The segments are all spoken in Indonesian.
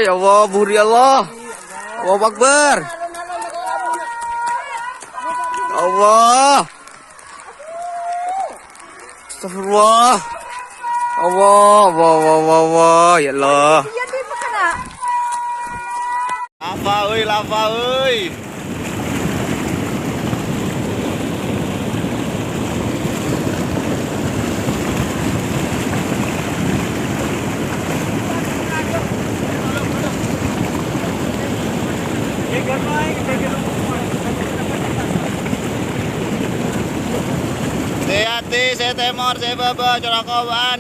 ya Allah, buri Allah. Allahu Akbar. Ya Allah. Astagfirullah. Allah, Allah, ya Allah. Lava euy. Hati-hati, saya temor, saya baba, corakoban.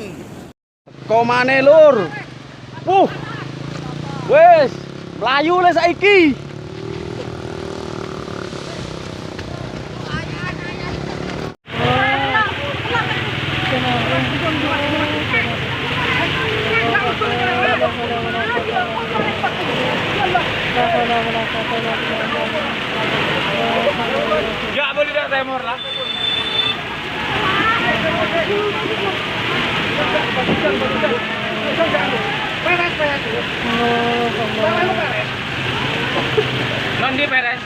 Komane lur. Wes, melayu le saiki. Ya boleh dah temor lah. Peres. Non di peres.